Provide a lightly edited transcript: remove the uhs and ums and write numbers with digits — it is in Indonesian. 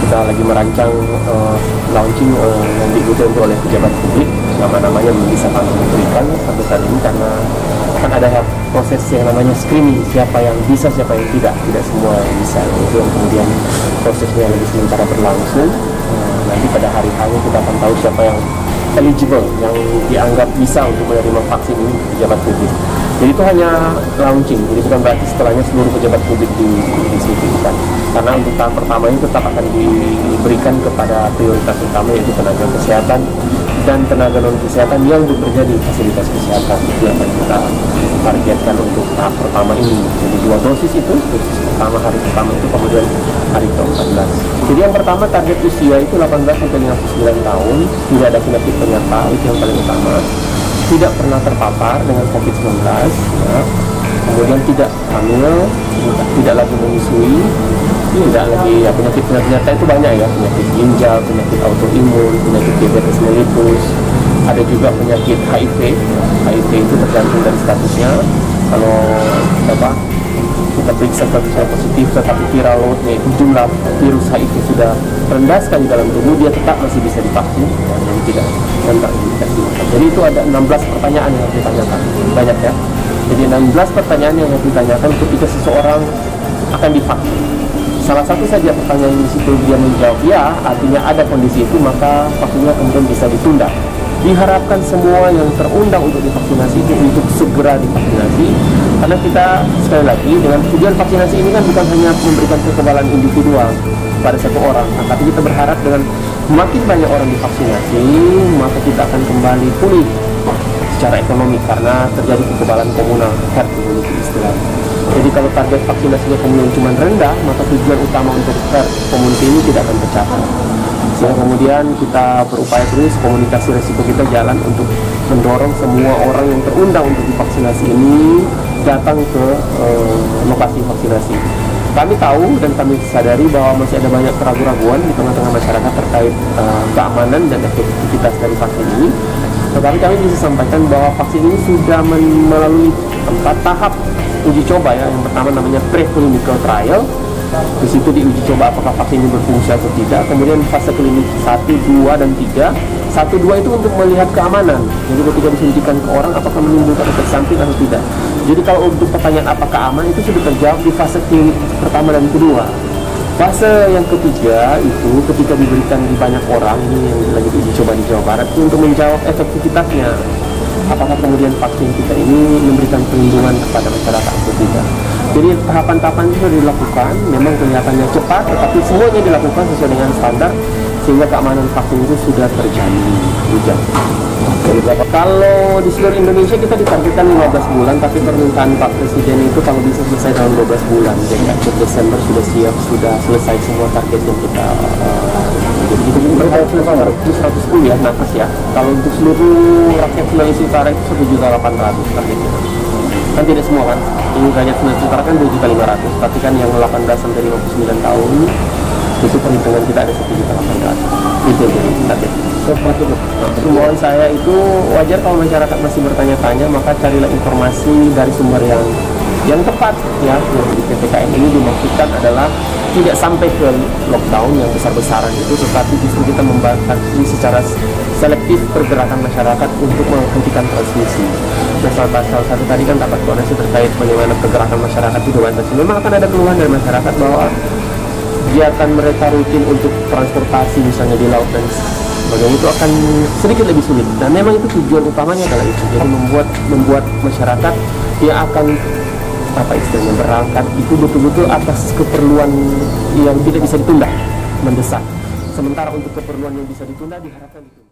kita lagi merancang launching yang diikuti oleh pejabat publik. Nama-namanya belum bisa kami berikan sampai saat ini karena kan ada proses yang namanya screening, siapa yang bisa, siapa yang tidak semua yang bisa. Itu yang kemudian prosesnya lagi sementara berlangsung. Nanti pada hari H kita akan tahu siapa yang eligible, yang dianggap bisa untuk menerima vaksin ini, pejabat publik. Jadi itu hanya launching, jadi bukan berarti setelahnya seluruh pejabat publik disuntikan. Karena untuk tahap pertama ini tetap akan diberikan kepada prioritas utama, yaitu tenaga kesehatan dan tenaga non kesehatan yang bekerja di fasilitas kesehatan. Itu yang akan kita targetkan untuk tahap pertama ini. Jadi 2 dosis itu, dosis pertama hari pertama itu, kemudian hari ke-14. Jadi yang pertama target usia itu 18 sampai 59 tahun, tidak ada penyakit penyerta, itu yang paling utama. Tidak pernah terpapar dengan COVID-19, ya. Kemudian tidak hamil, tidak lagi menyusui, tidak lagi ya, penyakit penyerta itu banyak ya, penyakit ginjal, penyakit autoimun, penyakit diabetes mellitus, ada juga penyakit HIV. HIV itu tergantung dari statusnya. Kalau kita periksa statusnya positif tetapi viral loadnya itu jumlah virus HIV sudah rendah sekali dalam tubuh, dia tetap masih bisa divaksin, dan tidak terindikasi. Jadi itu ada 16 pertanyaan yang harus ditanyakan, banyak ya. Jadi 16 pertanyaan yang harus ditanyakan ketika seseorang akan divaksin. Salah satu saja pertanyaan di situ dia menjawab ya, artinya ada kondisi itu, maka vaksinnya kemudian bisa ditunda. Diharapkan semua yang terundang untuk divaksinasi itu untuk segera divaksinasi, karena kita sekali lagi dengan tujuan vaksinasi ini kan bukan hanya memberikan kekebalan individual pada satu orang, tapi kita berharap dengan makin banyak orang divaksinasi maka kita akan kembali pulih secara ekonomi karena terjadi kekebalan komunal, herd immunity istilahnya. Jadi kalau target vaksinasinya kemudian cuma rendah, maka tujuan utama untuk herd immunity ini tidak akan tercapai. Sehingga kemudian kita berupaya terus, komunikasi resiko kita jalan untuk mendorong semua orang yang terundang untuk divaksinasi ini datang ke lokasi vaksinasi. Kami tahu dan kami sadari bahwa masih ada banyak keraguan-keraguan di tengah-tengah masyarakat terkait keamanan dan efektivitas dari vaksin ini. Tetapi kami bisa sampaikan bahwa vaksin ini sudah melalui 4 tahap uji coba ya. Yang pertama namanya pre-clinical trial. Di situ diuji coba apakah vaksin ini berfungsi atau tidak. Kemudian fase klinik 1, 2, dan 3. 1, 2 itu untuk melihat keamanan. Jadi ketika disuntikan ke orang apakah menimbulkan efek samping atau tidak. Jadi kalau untuk pertanyaan apakah aman itu sudah terjawab di fase klinik pertama dan kedua. Fase yang ketiga itu ketika diberikan di banyak orang, ini yang lagi diuji coba di Jawa Barat, itu untuk menjawab efektivitasnya. Apakah kemudian vaksin kita ini memberikan perlindungan kepada masyarakat atau tidak. Jadi tahapan-tahapan itu sudah dilakukan, memang kelihatannya cepat, tetapi semuanya dilakukan sesuai dengan standar sehingga keamanan vaksin itu sudah terjamin. Kalau di seluruh Indonesia kita ditargetkan 15 bulan, tapi permintaan Pak Presiden itu kalau bisa selesai dalam 12 bulan. Jadi akhir Desember sudah siap, sudah selesai semua target yang kita jadi itu berapa 110 ya, nakes ya. Kalau untuk seluruh rakyat Sulawesi Utara itu 1.800.000 targetnya. Kan tidak semua kan, ini rakyat Sulawesi Utara kan 2.500.000, tapi kan yang 18 sampai 59 tahun itu perhitungan kita ada 1.800.000. Itu target. Himbauan saya itu wajar kalau masyarakat masih bertanya-tanya, maka carilah informasi dari sumber yang tepat ya. Di PPKM ini dimaksudkan adalah tidak sampai ke lockdown yang besar-besaran itu, tetapi justru kita membatasi secara selektif pergerakan masyarakat untuk menghentikan transmisi. Nah, salah satu tadi kan dapat koordinasi terkait bagaimana pergerakan masyarakat itu dibatasi. Memang akan ada keluhan dari masyarakat bahwa kegiatan mereka rutin untuk transportasi misalnya di laut dan sebagainya itu akan sedikit lebih sulit. Dan memang itu tujuan utamanya adalah itu. Jadi membuat masyarakat yang akan berangkat itu betul-betul atas keperluan yang tidak bisa ditunda, mendesak. Sementara untuk keperluan yang bisa ditunda diharapkan ditunda.